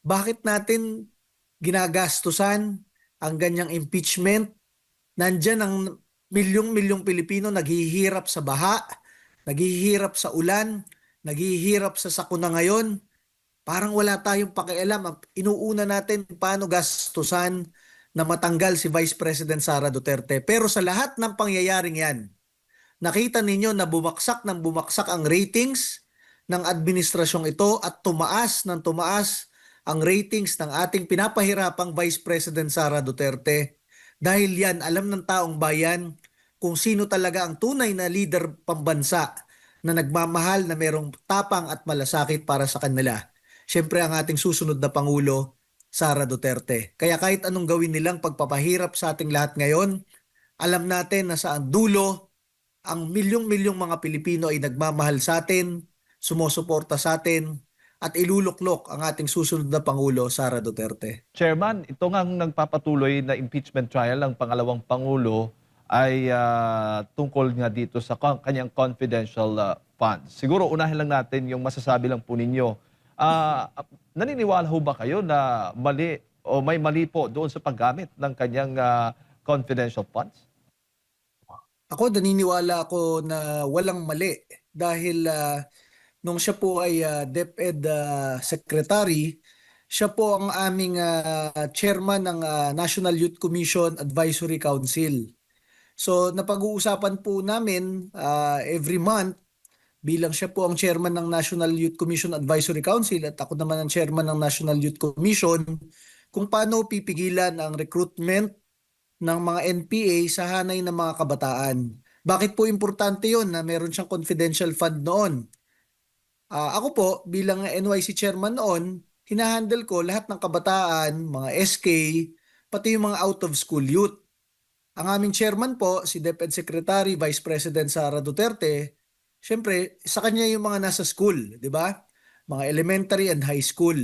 Bakit natin ginagastusan ang ganyang impeachment? Nandyan ang milyong-milyong Pilipino naghihirap sa baha, naghihirap sa ulan, naghihirap sa sakuna ngayon. Parang wala tayong pakialam. Ang inuuna natin paano gastusan na matanggal si Vice President Sara Duterte. Pero sa lahat ng pangyayaring yan, nakita ninyo na bumagsak ng bumagsak ang ratings ng administrasyong ito at tumaas ng tumaas ang ratings ng ating pinapahirapang Vice President Sara Duterte. Dahil yan, alam ng taong bayan kung sino talaga ang tunay na leader pambansa na nagmamahal na merong tapang at malasakit para sa kanila. Siyempre ang ating susunod na Pangulo, Sara Duterte. Kaya kahit anong gawin nilang pagpapahirap sa ating lahat ngayon, alam natin na sa dulo ang milyong-milyong mga Pilipino ay nagmamahal sa atin, sumusuporta sa atin, at iluluklok ang ating susunod na Pangulo, Sara Duterte. Chairman, ito ngang nagpapatuloy na impeachment trial ng pangalawang Pangulo ay tungkol nga dito sa kanyang confidential funds. Siguro unahin lang natin yung masasabi lang po ninyo. Naniniwala ho ba kayo na mali o may mali po doon sa paggamit ng kanyang confidential funds? Ako, naniniwala ako na walang mali dahil nung siya po ay DepEd Secretary, siya po ang aming chairman ng National Youth Commission Advisory Council. So napag-uusapan po namin every month bilang siya po ang chairman ng National Youth Commission Advisory Council at ako naman ang chairman ng National Youth Commission kung paano pipigilan ang recruitment ng mga NPA sa hanay ng mga kabataan. Bakit po importante yon na meron siyang confidential fund noon? Ako po bilang NYC chairman noon, hinahandle ko lahat ng kabataan, mga SK, pati yung mga out of school youth. Ang aming chairman po, si DepEd Secretary Vice President Sara Duterte, syempre sa kanya yung mga nasa school, di ba? Mga elementary and high school.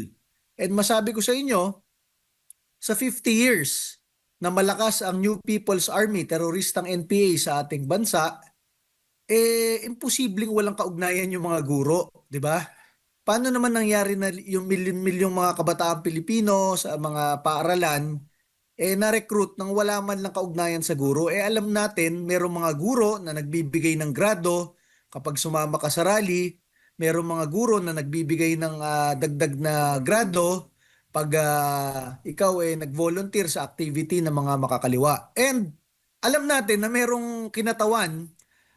And masabi ko sa inyo, sa 50 years na malakas ang New People's Army, teroristang NPA sa ating bansa, imposibleng walang kaugnayan yung mga guro, di ba? Paano naman nangyari na yung milyon-milyong mga kabataang Pilipino sa mga paaralan, na-recruit nang wala man lang kaugnayan sa guro? Alam natin, merong mga guro na nagbibigay ng grado kapag sumama ka sa rally, merong mga guro na nagbibigay ng dagdag na grado pag ikaw nag-volunteer sa activity ng mga makakaliwa. And alam natin na merong kinatawan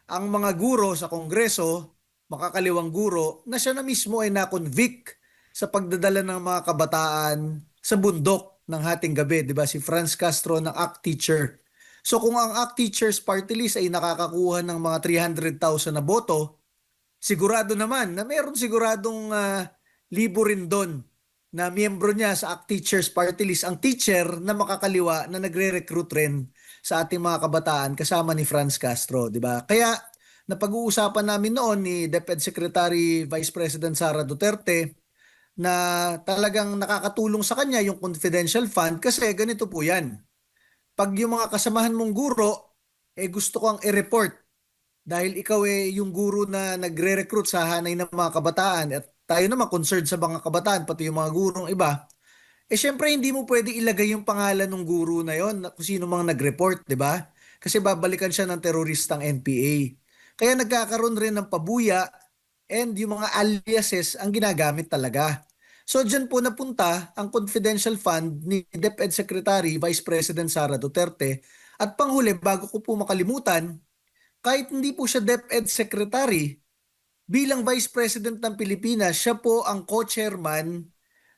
ang mga guro sa Kongreso, makakaliwang guro, na siya na mismo ay na-convict sa pagdadala ng mga kabataan sa bundok ng hating gabi, di ba? Si Franz Castro ng ACT Teacher. So kung ang ACT Teachers Party List ay nakakakuha ng mga 300,000 na boto, sigurado naman na meron siguradong libo rin doon na miyembro niya sa ACT Teachers Party List, ang teacher na makakaliwa na nagre-recruit rin sa ating mga kabataan kasama ni Franz Castro, di ba? Kaya napag-uusapan namin noon ni DepEd Secretary Vice President Sara Duterte na talagang nakakatulong sa kanya yung confidential fund kasi ganito po yan. Pag yung mga kasamahan mong guro, gusto kang i-report dahil ikaw yung guro na nagre-recruit sa hanay ng mga kabataan at tayo naman concerned sa mga kabataan, pati yung mga gurong iba, syempre hindi mo pwede ilagay yung pangalan ng guro na yon kung sino mang nag-report, di ba? Kasi babalikan siya ng teroristang NPA. Kaya nagkakaroon rin ng pabuya and yung mga aliases ang ginagamit talaga. So dyan po napunta ang confidential fund ni DepEd Secretary Vice President Sara Duterte. At panghuli, bago ko po makalimutan, kahit hindi po siya DepEd Secretary, bilang Vice President ng Pilipinas, siya po ang co-chairman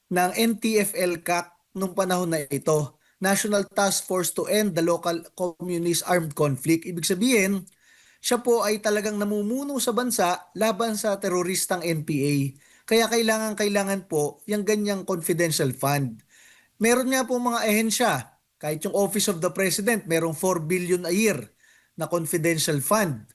ng NTF-ELCAC nung panahon na ito, National Task Force to End the Local Communist Armed Conflict. Ibig sabihin, siya po ay talagang namumuno sa bansa laban sa teroristang NPA. Kaya kailangan po yung ganyang confidential fund. Meron nga po mga ehensya, kahit yung Office of the President, merong 4 billion a year na confidential fund.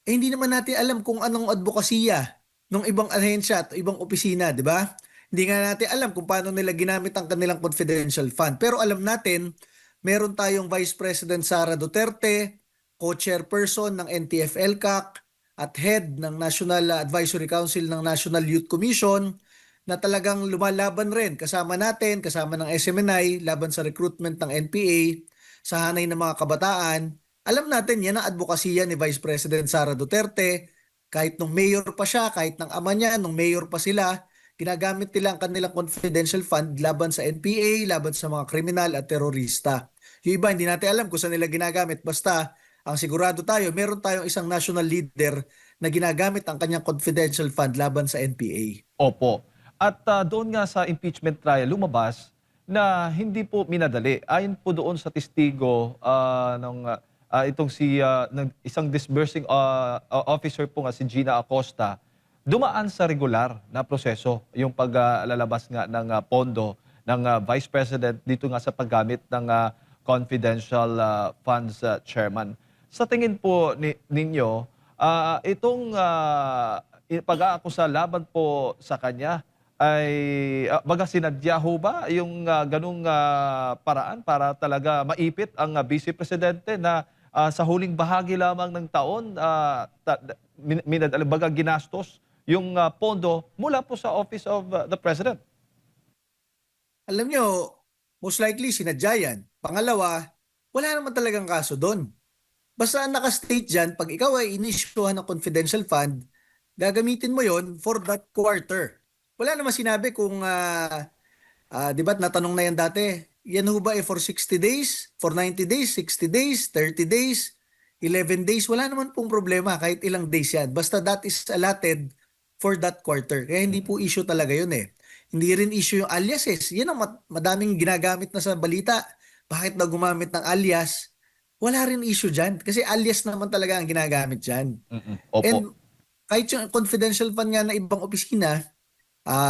Hindi naman natin alam kung anong advokasya ng ibang ahensya at ibang opisina, di ba? Hindi nga natin alam kung paano nila ginamit ang kanilang confidential fund. Pero alam natin, meron tayong Vice President Sara Duterte, co-chairperson ng NTF-ELCAC, at head ng National Advisory Council ng National Youth Commission, na talagang lumalaban rin kasama natin, kasama ng SMNI, laban sa recruitment ng NPA, sa hanay ng mga kabataan. Alam natin yan ang advokasya ni Vice President Sara Duterte. Kahit nung mayor pa siya, kahit ng ama niya, nung mayor pa sila, ginagamit nila ang kanilang confidential fund laban sa NPA, laban sa mga kriminal at terorista. Yung iba, hindi natin alam kung saan nila ginagamit. Basta, ang sigurado tayo, meron tayong isang national leader na ginagamit ang kanyang confidential fund laban sa NPA. Opo. At doon nga sa impeachment trial, lumabas na hindi po minadali. Ayon po doon sa testigo itong ng isang disbursing officer po nga si Gina Acosta, dumaan sa regular na proseso yung paglalabas nga ng pondo ng Vice President dito nga sa paggamit ng confidential funds, Chairman. Sa tingin po ninyo, itong pag-aakusa laban po sa kanya ay baga sinadya ho ba yung ganung paraan para talaga maipit ang Vice Presidente na sa huling bahagi lamang ng taon baga ginastos yung pondo mula po sa Office of the President? Alam nyo, most likely sinadya yan. Pangalawa, wala naman talagang kaso doon. Basta ang naka-state dyan, pag ikaw ay inisyuhan ng confidential fund, gagamitin mo yon for that quarter. Wala naman sinabi kung, di ba natanong na yan dati, yan ho ba for 60 days, for 90 days, 60 days, 30 days, 11 days, wala naman pong problema kahit ilang days yan. Basta that is allotted for that quarter. Kaya hindi po issue talaga yun eh. Hindi rin issue yung aliases. Yan ang madaming ginagamit na sa balita. Bakit daw gumamit ng alias? Wala rin issue dyan. Kasi alias naman talaga ang ginagamit dyan. Opo. And kahit yung confidential fund nga na ibang opisina,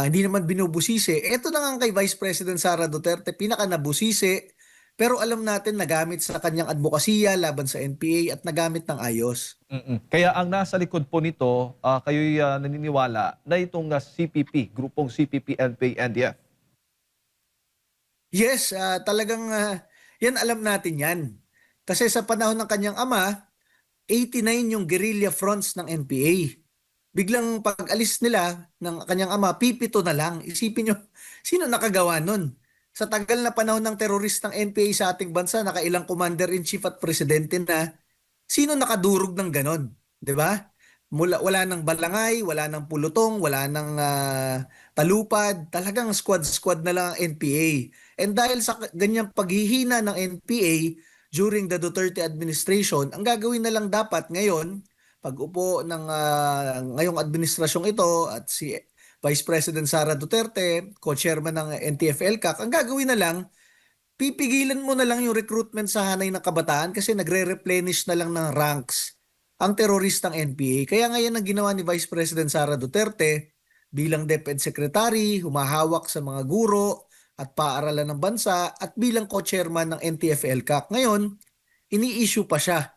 hindi naman binubusisi. Ito na nga kay Vice President Sara Duterte, pinaka nabusisi. Pero alam natin nagamit sa kanyang advokasya laban sa NPA at nagamit ng ayos. Kaya ang nasa likod po nito, kayo'y naniniwala na itong CPP, grupong CPP, NPA, NDF. Yes, talagang yan alam natin yan. Kasi sa panahon ng kanyang ama, 89 yung guerrilla fronts ng NPA. Biglang pag-alis nila ng kanyang ama, pipito na lang. Isipin nyo, sino nakagawa nun? Sa tagal na panahon ng terorist ng NPA sa ating bansa, nakailang commander-in-chief at presidente na, sino nakadurog ng ganon? 'Di ba? Wala nang balangay, wala nang pulutong, wala nang talupad. Talagang squad-squad na lang ang NPA. And dahil sa ganyang paghihina ng NPA during the Duterte administration, ang gagawin na lang dapat ngayon, pag-upo ng ngayong administrasyong ito at si Vice President Sara Duterte, co-chairman ng NTF-ELCAC, ang gagawin na lang, pipigilan mo na lang yung recruitment sa hanay ng kabataan kasi nagre-replenish na lang ng ranks ang teroristang NPA. Kaya ngayon ang ginawa ni Vice President Sara Duterte bilang DepEd Secretary, humahawak sa mga guro at paaralan ng bansa at bilang co-chairman ng NTF-ELCAC. Ngayon, ini-issue pa siya.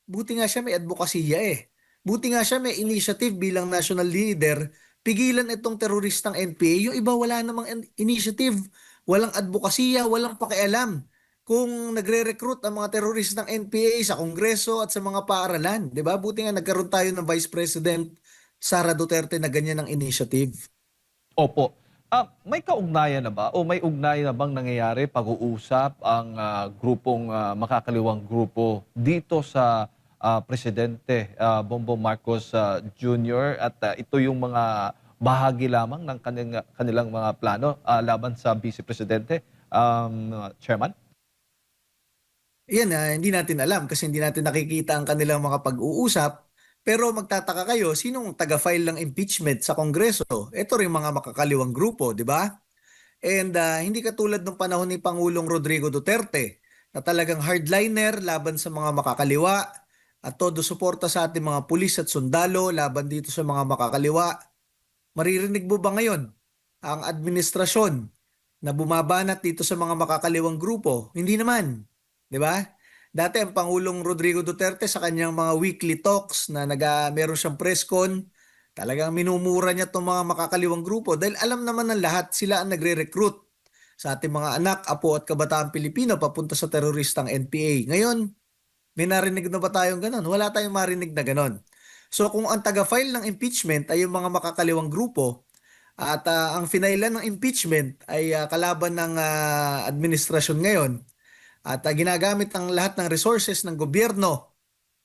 Buti nga siya may advokasya eh. Buti nga siya may initiative bilang national leader, pigilan itong teroristang NPA. Yung iba wala namang initiative, walang advokasya, walang pakialam kung nagre-recruit ang mga teroristang NPA sa Kongreso at sa mga paaralan. 'Di ba? Buti nga nagkaroon tayo ng Vice President Sara Duterte na ganyan ng initiative. Opo. May kaugnayan na ba o may ugnayan na bang nangyayari pag-uusap ang grupong makakaliwang grupo dito sa Presidente Bongbong Marcos Jr. at ito yung mga bahagi lamang ng kanilang mga plano laban sa Vice Presidente, Chairman? Yan, hindi natin alam kasi hindi natin nakikita ang kanilang mga pag-uusap. Pero magtataka kayo, sinong taga-file ng impeachment sa Kongreso? Ito rin mga makakaliwang grupo, di ba? And hindi katulad ng panahon ni Pangulong Rodrigo Duterte na talagang hardliner laban sa mga makakaliwa at todo suporta sa ating mga pulis at sundalo laban dito sa mga makakaliwa. Maririnig mo ba ngayon ang administrasyon na bumabanat dito sa mga makakaliwang grupo? Hindi naman. Di ba? Dati ang Pangulong Rodrigo Duterte sa kanyang mga weekly talks na meron siyang press con, talagang minumura niya itong mga makakaliwang grupo dahil alam naman ng lahat sila ang nagre-recruit sa ating mga anak, apo at kabataan Pilipino papunta sa teroristang NPA. Ngayon, may narinig na ba tayong ganon? Wala tayong marinig na ganon. So kung ang taga-file ng impeachment ay yung mga makakaliwang grupo, At ang finailan ng impeachment ay kalaban ng administrasyon ngayon. At ginagamit ang lahat ng resources ng gobyerno,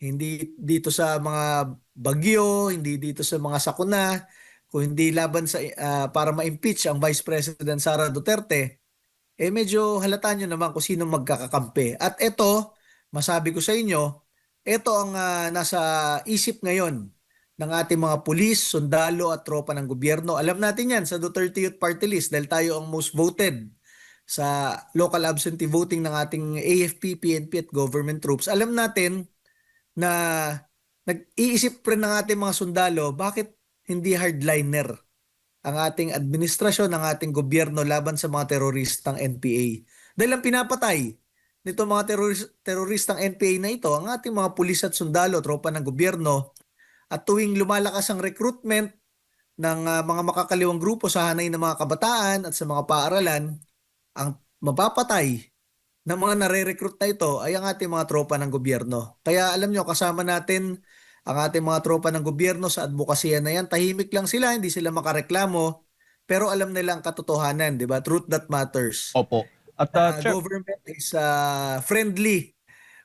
hindi dito sa mga bagyo, hindi dito sa mga sakuna, kung hindi laban sa para ma-impeach ang Vice President Sara Duterte, medyo halata nyo naman kung sino magkakakampi. At ito, masabi ko sa inyo, ito ang nasa isip ngayon ng ating mga pulis, sundalo at tropa ng gobyerno. Alam natin yan sa Duterte Youth Party List dahil tayo ang most voted sa local absentee voting ng ating AFP, PNP at government troops. Alam natin na nag-iisip rin ng ating mga sundalo, bakit hindi hardliner ang ating administrasyon, ang ating gobyerno laban sa mga teroristang NPA. Dahil ang pinapatay nito mga teroristang NPA na ito, ang ating mga pulis at sundalo, tropa ng gobyerno, at tuwing lumalakas ang recruitment ng mga makakaliwang grupo sa hanay ng mga kabataan at sa mga paaralan, ang mapapatay ng mga nare-recruit na ito ay ang ating mga tropa ng gobyerno. Kaya alam nyo, kasama natin ang ating mga tropa ng gobyerno sa advokasya na yan. Tahimik lang sila, hindi sila makareklamo, pero alam nila ang katotohanan, di ba? Truth that matters. Opo. At Chair, Government is friendly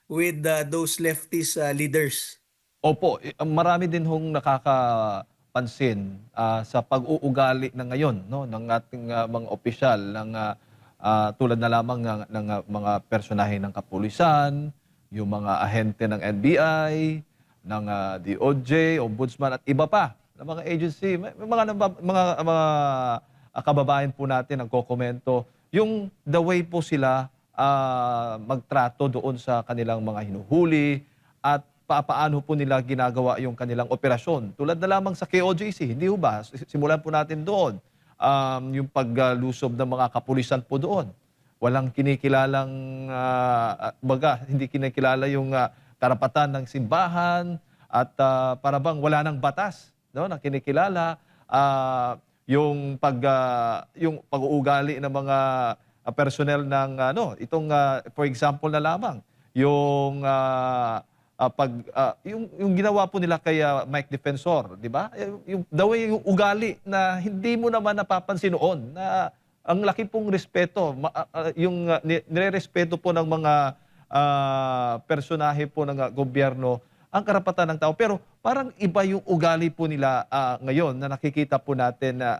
with those leftist leaders. opo, marami din hong nakakapansin sa pag-uugali na ngayon, no, ng ating mga opisyal ng tulad na lamang ng mga personahe ng kapulisan, yung mga ahente ng NBI, ng DOJ, Ombudsman at iba pa na mga agency. May mga kababayan po natin ang kokomento yung the way po sila magtrato doon sa kanilang mga hinuhuli at paano po nila ginagawa yung kanilang operasyon. Tulad na lamang sa KOJC, hindi ho ba? Simulan po natin doon. Yung paglusob ng mga kapulisan po doon. Walang kinikilalang, hindi kinikilala yung karapatan ng simbahan at para bang wala ng batas, no, na kinikilala. Yung pag-uugali ng mga personnel ng for example na lamang yung yung ginawa po nila kay Mike Defensor, di ba? Yung the way yung ugali na hindi mo naman napapansin noon na ang laki pong respeto, yung nirerespeto po ng mga personahe po ng gobyerno ang karapatan ng tao. Pero parang iba yung ugali po nila ngayon na nakikita po natin na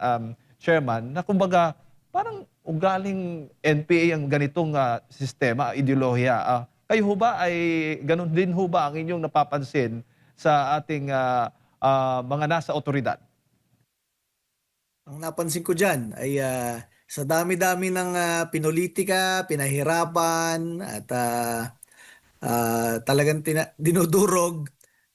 Chairman, na kumbaga parang ugaling NPA ang ganitong sistema, ideolohiya. Kayo ho ba ay ganun din ho ba ang inyong napapansin sa ating mga nasa otoridad? Ang napansin ko dyan ay sa dami-dami ng pinulitika, pinahirapan at talagang dinudurog.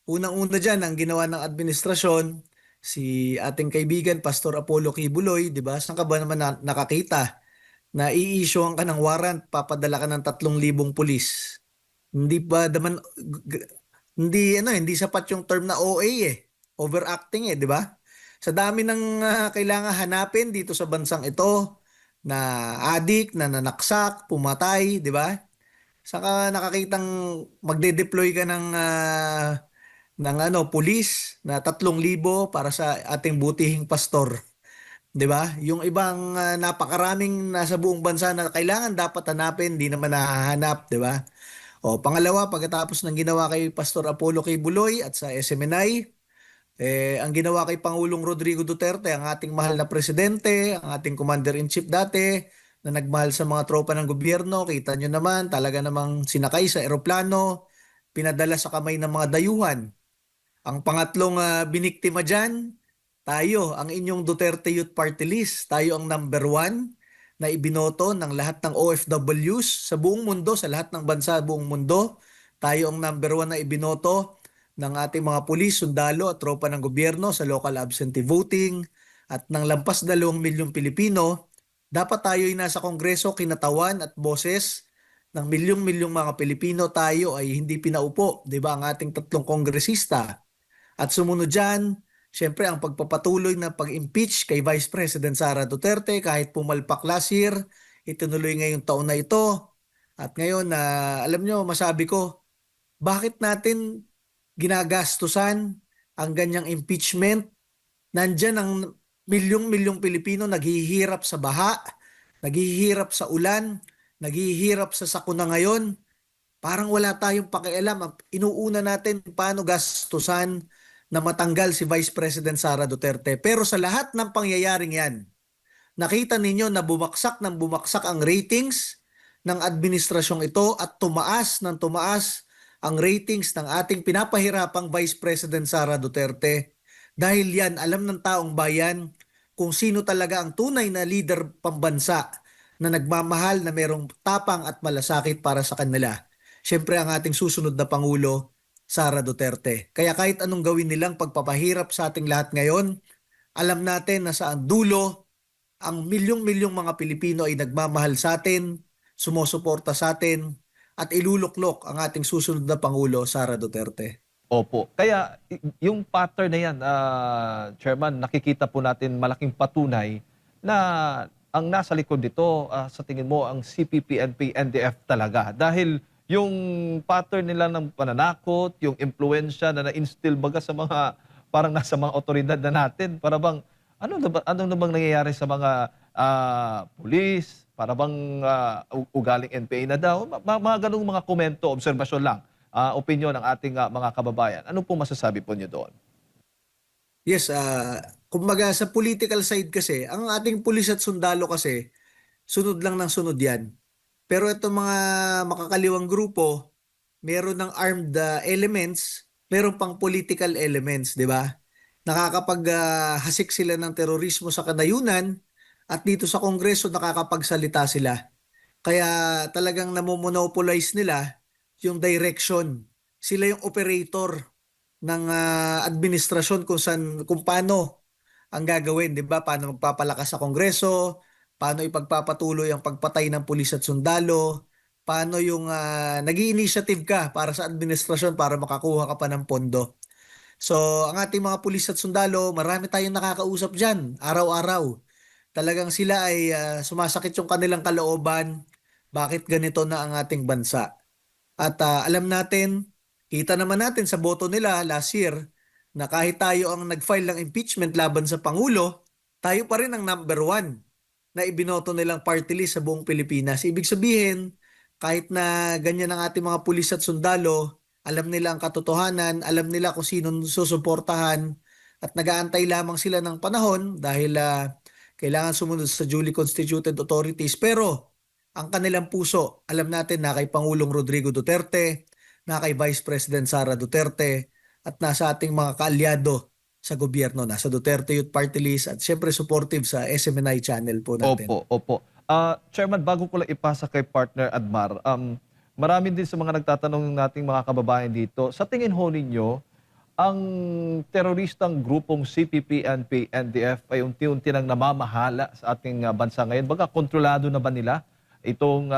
Unang-una dyan ang ginawa ng administrasyon, si ating kaibigan Pastor Apollo Kibuloy, di ba? Saan ka ba naman nakakita na i-issue ka ng warrant, papadala ka ng 3,000 pulis? Hindi ba naman hindi sapat yung term na OA overacting di ba? Sa dami ng kailangan hanapin dito sa bansang ito na adik, na nanaksak, pumatay, di ba? Saka nakakitang magde-deploy ka ng pulis na 3,000 para sa ating butihing pastor. 'Di ba? Yung ibang napakaraming nasa buong bansa na kailangan dapat hanapin, di naman nahahanap, 'di ba? O pangalawa, pagkatapos ng ginawa kay Pastor Apollo kay Buloy at sa SMNI, ang ginawa kay Pangulong Rodrigo Duterte, ang ating mahal na presidente, ang ating commander-in-chief dati, na nagmahal sa mga tropa ng gobyerno, kita nyo naman, talaga namang sinakay sa eroplano, pinadala sa kamay ng mga dayuhan. Ang pangatlong biniktima dyan, tayo, ang inyong Duterte Youth Party List. Tayo ang number 1 na ibinoto ng lahat ng OFWs sa buong mundo, sa lahat ng bansa buong mundo. Tayo ang number 1 na ibinoto ng ating mga pulis, sundalo at tropa ng gobyerno sa local absentee voting at ng lampas 2 milyong Pilipino. Dapat tayo ay nasa Kongreso, kinatawan at boses ng milyong-milyong mga Pilipino. Tayo ay hindi pinaupo, di ba, ang ating 3 kongresista. At sumunod dyan, siyempre ang pagpapatuloy na pag-impeach kay Vice President Sara Duterte kahit pumalpak last year, itunuloy ngayong taon na ito. At ngayon, alam nyo, masabi ko, bakit natin ginagastusan ang ganyang impeachment? Nandyan ang milyong-milyong Pilipino naghihirap sa baha, naghihirap sa ulan, naghihirap sa sakuna ngayon. Parang wala tayong pakialam. Ang inuuna natin paano gastusan na matanggal si Vice President Sara Duterte. Pero sa lahat ng pangyayaring yan, nakita ninyo na bumagsak ng bumagsak ang ratings ng administrasyong ito at tumaas ng tumaas ang ratings ng ating pinapahirapang Vice President Sara Duterte. Dahil yan, alam ng taong bayan kung sino talaga ang tunay na leader pambansa na nagmamahal na merong tapang at malasakit para sa kanila. Siyempre ang ating susunod na Pangulo, Sara Duterte. Kaya kahit anong gawin nilang pagpapahirap sa ating lahat ngayon, alam natin na sa dulo ang milyong-milyong mga Pilipino ay nagmamahal sa atin, sumusuporta sa atin, at iluluklok ang ating susunod na Pangulo, Sara Duterte. Opo. Kaya yung pattern na yan, Chairman, nakikita po natin malaking patunay na ang nasa likod nito, sa tingin mo, ang CPP, NP, NDF talaga. Dahil yung pattern nila ng pananakot, yung impluensya na na-instill baga sa mga, parang nasa mga otoridad na natin, para bang, ano na bang nangyayari sa mga pulis, para bang ugaling NPA na daw, mga ganung mga komento, obserbasyon lang, opinyon ng ating mga kababayan. Ano po masasabi po niyo doon? Yes, kumbaga sa political side kasi, ang ating pulis at sundalo kasi, sunod lang ng sunod yan. Pero itong mga makakaliwang grupo, meron ng armed elements, meron pang political elements, di ba? Nakakapag-hasik sila ng terorismo sa kanayunan at dito sa Kongreso nakakapagsalita sila. Kaya talagang namomonopolize nila yung direction. Sila yung operator ng administrasyon kung paano ang gagawin, 'di ba? Paano magpapalakas sa Kongreso, paano ipagpapatuloy ang pagpatay ng pulis at sundalo, paano yung nag-i-initiative ka para sa administrasyon para makakuha ka pa ng pondo. So, ang ating mga pulis at sundalo, marami tayong nakakausap diyan araw-araw. Talagang sila ay sumasakit yung kanilang kalooban, bakit ganito na ang ating bansa. At alam natin, kita naman natin sa boto nila last year na kahit tayo ang nag-file ng impeachment laban sa Pangulo, tayo pa rin ang number one na ibinoto nilang party list sa buong Pilipinas. Ibig sabihin, kahit na ganyan ang ating mga pulis at sundalo, alam nila ang katotohanan, alam nila kung sino susuportahan at nag-aantay lamang sila ng panahon dahil kailangan sumunod sa duly constituted authorities. Pero ang kanilang puso, alam natin na kay Pangulong Rodrigo Duterte, na kay Vice President Sara Duterte, at nasa ating mga kaalyado sa gobyerno, nasa Duterte Youth Party List at syempre supportive sa SMNI channel po natin. Opo, opo. Chairman, bago ko lang ipasa kay partner Admar, marami din sa mga nagtatanong nating mga kababayan dito, sa tingin ho ninyo, ang teroristang grupong CPP, NP, NDF ay unti-unti nang namamahala sa ating bansa ngayon. Baga, kontrolado na ba nila itong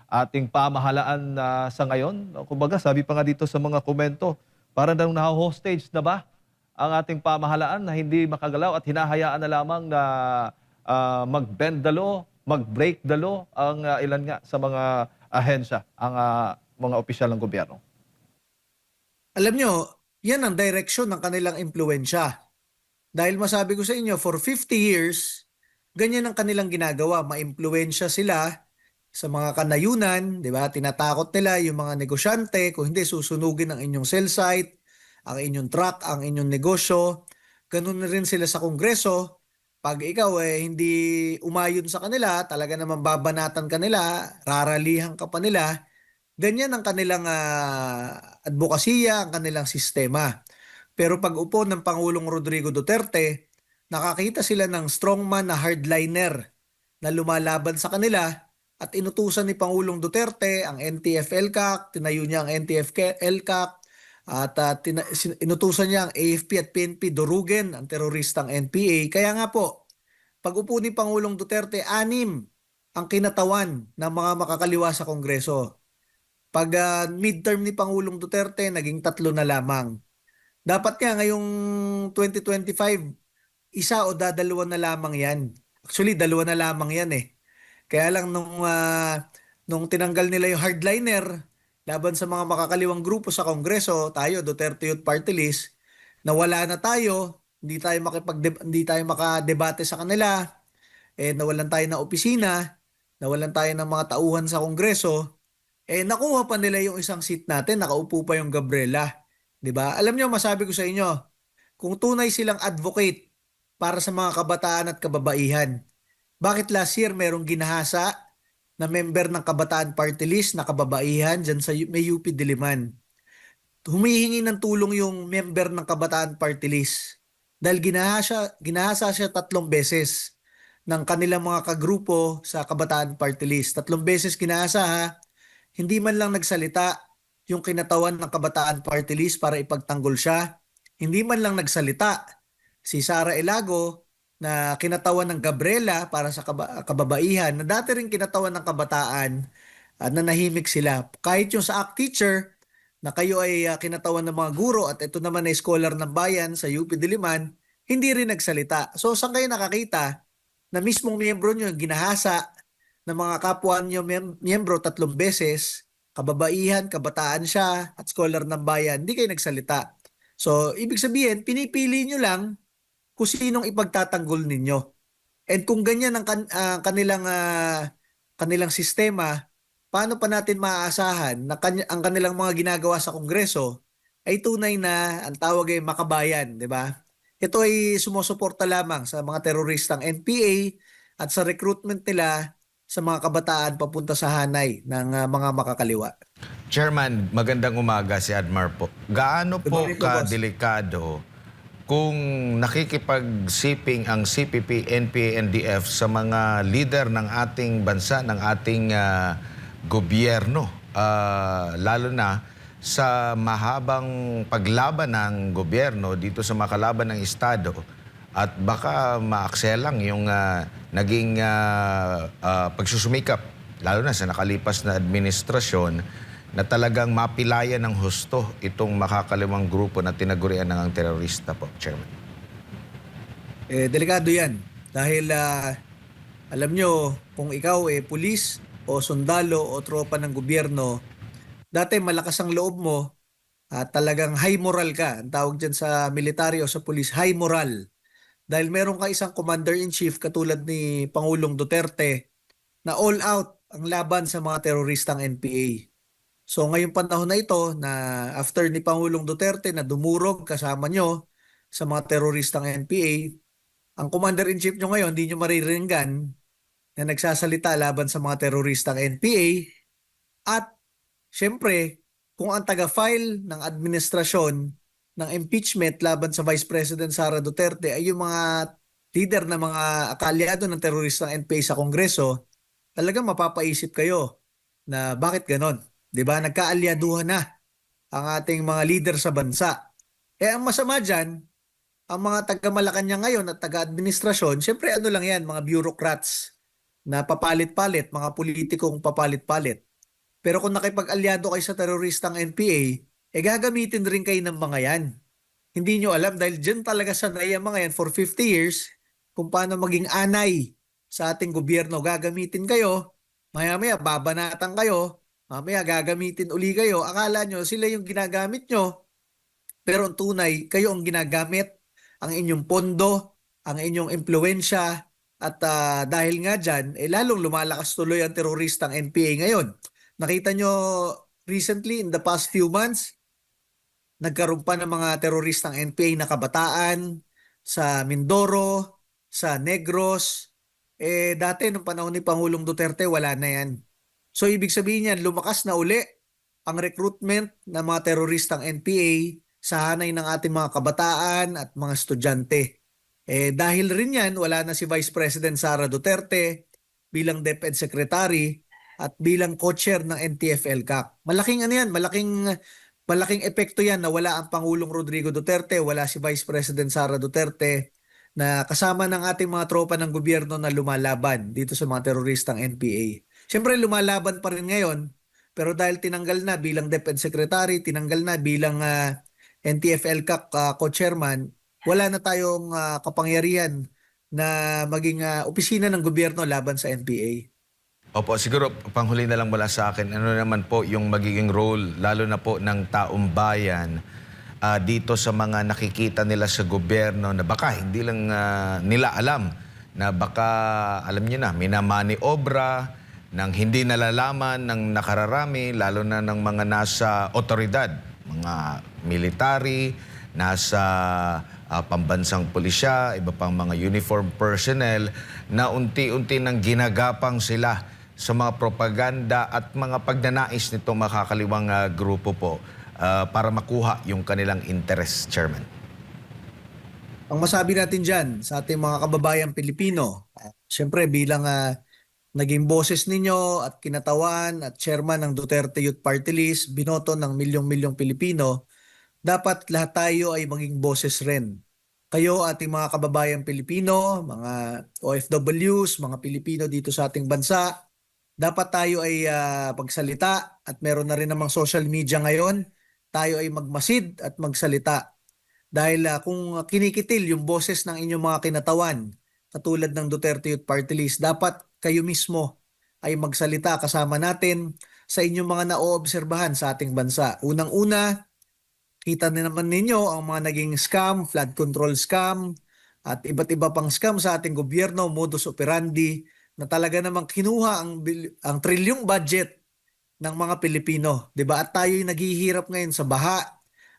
ating pamahalaan sa ngayon? Kumbaga, sabi pa nga dito sa mga komento, parang nang na-hostage na ba ang ating pamahalaan na hindi makagalaw at hinahayaan na lamang na mag-bend the law, mag-break the law ang ilan nga sa mga ahensya, ang mga opisyal ng gobyerno. Alam nyo, yan ang direksyon ng kanilang impluensya. Dahil masabi ko sa inyo, for 50 years, ganyan ang kanilang ginagawa. Maimpluwensya sila sa mga kanayunan, di ba? Tinatakot nila yung mga negosyante, kung hindi susunugin ang inyong cell site, ang inyong truck, ang inyong negosyo. Ganun na rin sila sa Kongreso. Pag ikaw hindi umayon sa kanila, talaga naman babanatan ka nila, raralihan ka pa nila, ganyan ang kanilang advokasya, ang kanilang sistema. Pero pag upo ng Pangulong Rodrigo Duterte, nakakita sila ng strongman na hardliner na lumalaban sa kanila at inutusan ni Pangulong Duterte ang NTF-ELCAC, tinayo niya ang NTF-ELCAC at inutusan niya ang AFP at PNP durugin ang teroristang NPA. Kaya nga po, pag upo ni Pangulong Duterte, 6 ang kinatawan ng mga makakaliwa sa Kongreso. Pag midterm ni Pangulong Duterte, naging 3 na lamang. Dapat nga ngayong 2025, isa o dadalawa na lamang yan. Actually, 2 na lamang yan eh. Kaya lang nung tinanggal nila yung hardliner laban sa mga makakaliwang grupo sa Kongreso, tayo, Duterte Youth Party List, nawala na tayo, hindi tayo makadebate sa kanila, nawalan tayo ng opisina, nawalan tayo ng mga tauhan sa Kongreso, nakuha pa nila yung isang seat natin, nakaupo pa yung Gabriela. 'Di ba? Alam niyo, masabi ko sa inyo, kung tunay silang advocate para sa mga kabataan at kababaihan, bakit last year merong ginahasa na member ng Kabataan Party List na kababaihan dyan sa may UP Diliman? Humihingi ng tulong yung member ng Kabataan Party List dahil ginahasa siya 3 beses ng kanilang mga kagrupo sa Kabataan Party List. 3 beses ginahasa ha. Hindi man lang nagsalita yung kinatawan ng Kabataan Party List para ipagtanggol siya. Hindi man lang nagsalita si Sara Elago na kinatawan ng Gabriela para sa kababaihan na dati rin kinatawan ng kabataan, na nahimik sila. Kahit yung sa ACT teacher na kayo ay kinatawan ng mga guro at ito naman ay scholar ng bayan sa UP Diliman, hindi rin nagsalita. So saan kayo nakakita na mismong miyembro nyo ginahasa ng mga kapwa nyo miyembro 3 beses, kababaihan, kabataan siya, at scholar ng bayan, hindi kayo nagsalita. So, ibig sabihin, pinipili nyo lang kung sinong ipagtatanggol ninyo. And kung ganyan ang kanilang sistema, paano pa natin maaasahan na ang kanilang mga ginagawa sa Kongreso ay tunay na ang tawag ay makabayan, di ba? Ito ay sumusuporta lamang sa mga teroristang NPA at sa recruitment nila sa mga kabataan papunta sa hanay ng mga makakaliwa. Chairman, magandang umaga si Admar po. Gaano Good po morning po, boss. kadelikado kung nakikipagsiping ang CPP, NPA, NDF sa mga leader ng ating bansa, ng ating gobyerno, lalo na sa mahabang paglaban ng gobyerno dito sa makalaban ng Estado, at baka maakselang yung naging pagsusumikap, lalo na sa nakalipas na administrasyon, na talagang mapilayan ng husto itong makakalimang grupo na tinagurian ng terorista po, Chairman. Delikado yan. Dahil alam nyo, kung ikaw pulis o sundalo o tropa ng gobyerno, dati malakas ang loob mo at talagang high moral ka. Ang tawag dyan sa military o sa pulis, high moral. Dahil meron ka isang commander-in-chief katulad ni Pangulong Duterte na all out ang laban sa mga teroristang NPA. So ngayong panahon na ito na after ni Pangulong Duterte na dumurog kasama nyo sa mga teroristang NPA, ang commander-in-chief nyo ngayon hindi nyo mariringgan na nagsasalita laban sa mga teroristang NPA. At syempre, kung ang taga-file ng administrasyon ng impeachment laban sa Vice President Sara Duterte ay yung mga leader na mga kaalyado ng teroristang NPA sa Kongreso, talagang mapapaisip kayo na bakit ganon. 'Di ba? Nagkaalyaduhan na ang ating mga leader sa bansa. Ang masama diyan, ang mga taga-Malacanang ngayon at taga-administrasyon, syempre ano lang yan, mga bureaucrats na papalit-palit, mga politikong papalit-palit. Pero kung nakipag-alyado kayo sa teroristang NPA, gagamitin rin kayo ng mga yan. Hindi nyo alam dahil dyan talaga sanay ang mga yan for 50 years kung paano maging anay sa ating gobyerno. Gagamitin kayo, maya-maya babanatan kayo, mamaya gagamitin uli kayo. Akala nyo sila yung ginagamit nyo, pero ang tunay, kayo ang ginagamit, ang inyong pondo, ang inyong impluensya, at dahil nga dyan, lalong lumalakas tuloy ang teroristang NPA ngayon. Nakita nyo recently, in the past few months, nagkaroon pa ng mga teroristang NPA na kabataan sa Mindoro, sa Negros. Dati, nung panahon ni Pangulong Duterte, wala na yan. So, ibig sabihin yan, lumakas na uli ang recruitment ng mga teroristang NPA sa hanay ng ating mga kabataan at mga estudyante. Dahil rin yan, wala na si Vice President Sara Duterte bilang DepEd Secretary at bilang co-chair ng NTF-ELCAC. Malaking ano yan, malaking epekto yan na wala ang Pangulong Rodrigo Duterte, wala si Vice President Sara Duterte, na kasama ng ating mga tropa ng gobyerno na lumalaban dito sa mga teroristang NPA. Siyempre lumalaban pa rin ngayon, pero dahil tinanggal na bilang DepEd Secretary, tinanggal na bilang NTF-ELCAC co-chairman, wala na tayong kapangyarihan na maging opisina ng gobyerno laban sa NPA. Opo, siguro panghuli na lang mula sa akin, ano naman po yung magiging role, lalo na po ng taong bayan, dito sa mga nakikita nila sa gobyerno na baka hindi lang nila alam na baka, alam niyo na, minamani obra ng hindi nalalaman ng nakararami, lalo na ng mga nasa otoridad, mga military, nasa pambansang pulisya, iba pang mga uniform personnel, na unti-unti nang ginagapang sila sa mga propaganda at mga pagnanais nitong makakaliwang grupo po para makuha yung kanilang interest, Chairman. Ang masabi natin dyan sa ating mga kababayang Pilipino, siyempre bilang naging boses ninyo at kinatawan at chairman ng Duterte Youth Party List, binoto ng milyong-milyong Pilipino, dapat lahat tayo ay maging boses rin. Kayo, ating mga kababayang Pilipino, mga OFWs, mga Pilipino dito sa ating bansa, dapat tayo ay pagsalita at meron na rin namang social media ngayon, tayo ay magmasid at magsalita. Dahil kung kinikitil yung boses ng inyong mga kinatawan, katulad ng Duterte Youth Party List, dapat kayo mismo ay magsalita kasama natin sa inyong mga naoobserbahan sa ating bansa. Unang-una, kita na naman ninyo ang mga naging scam, flood control scam, at iba't iba pang scam sa ating gobyerno, modus operandi, na talaga namang kinuha ang trilyong budget ng mga Pilipino. 'Di ba? At tayo'y naghihirap ngayon sa baha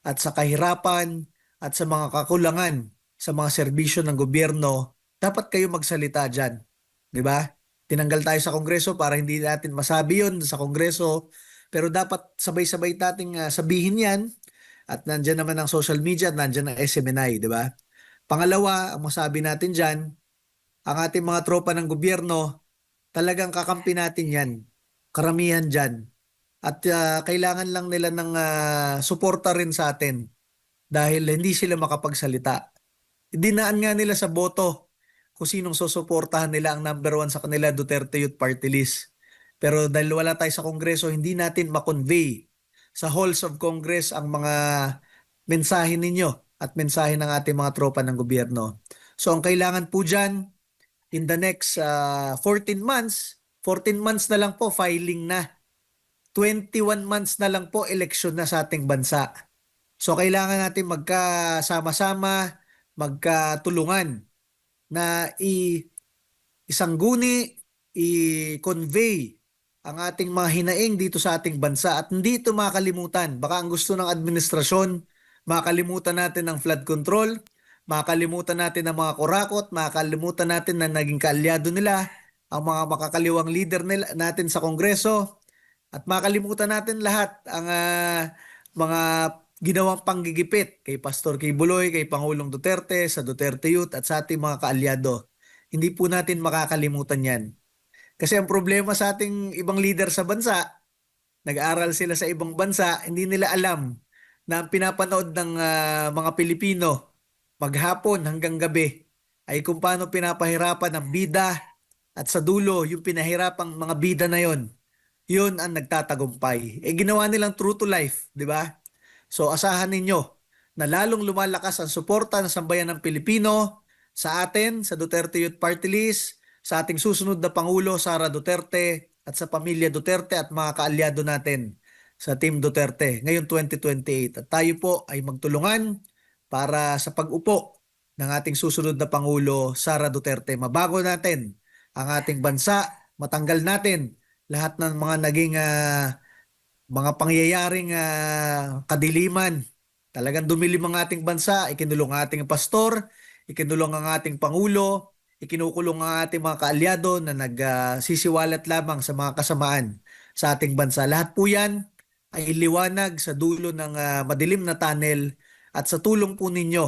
at sa kahirapan at sa mga kakulangan sa mga serbisyo ng gobyerno. Dapat kayo magsalita dyan. 'Di ba? Tinanggal tayo sa Kongreso para hindi natin masabi yun sa Kongreso. Pero dapat sabay-sabay nating sabihin yan. At nandyan naman ang social media at nandyan ang SMNI. 'Di ba? Pangalawa, ang masabi natin dyan, ang ating mga tropa ng gobyerno, talagang kakampi natin yan. Karamihan dyan. At kailangan lang nila ng suporta rin sa atin dahil hindi sila makapagsalita. Dinaan nga nila sa boto kung sinong susuportahan nila ang number one sa kanila, Duterte Youth Party List. Pero dahil wala tayo sa Kongreso, hindi natin makonvey sa halls of Congress ang mga mensahe ninyo at mensahe ng ating mga tropa ng gobyerno. So ang kailangan po dyan, in the next 14 months na lang po filing na. 21 months na lang po eleksyon na sa ating bansa. So kailangan natin magkasama-sama, magkatulungan na isangguni, i-convey ang ating mga hinaing dito sa ating bansa at hindi ito makalimutan. Baka ang gusto ng administrasyon, makalimutan natin ang flood control, makalimutan natin ang mga kurakot, makalimutan natin na naging kaalyado nila, ang mga makakaliwang leader natin sa Kongreso, at makalimutan natin lahat ang mga ginawang panggigipit kay Pastor Kibuloy, kay Pangulong Duterte, sa Duterte Youth at sa ating mga kaalyado. Hindi po natin makakalimutan yan. Kasi ang problema sa ating ibang leader sa bansa, nag-aral sila sa ibang bansa, hindi nila alam na ang pinapanood ng mga Pilipino maghapon hanggang gabi ay kung paano pinapahirapan ng bida at sa dulo yung pinahirapang mga bida na yon. Yun ang nagtatagumpay. Ginawa nilang true to life, di ba? So asahan ninyo na lalong lumalakas ang suporta ng sambayan ng Pilipino sa atin, sa Duterte Youth Party List, sa ating susunod na Pangulo, Sara Duterte, at sa pamilya Duterte at mga kaalyado natin sa Team Duterte ngayong 2028. At tayo po ay magtulungan para sa pag-upo ng ating susunod na Pangulo, Sara Duterte. Mabago natin ang ating bansa, matanggal natin lahat ng mga naging mga pangyayaring kadiliman. Talagang dumilim ang ating bansa, ikinulong ang ating pastor, ikinulong ang ating Pangulo, ikinukulong ang ating mga kaalyado na nagsisiwalat lamang sa mga kasamaan sa ating bansa. Lahat po yan ay liwanag sa dulo ng madilim na tunnel at sa tulong po ninyo,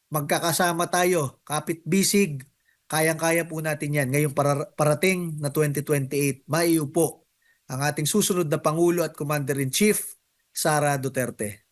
magkakasama tayo, kapit-bisig, kayang-kaya po natin yan. Ngayong parating na 2028, maiupo ang ating susunod na Pangulo at Commander-in-Chief, Sara Duterte.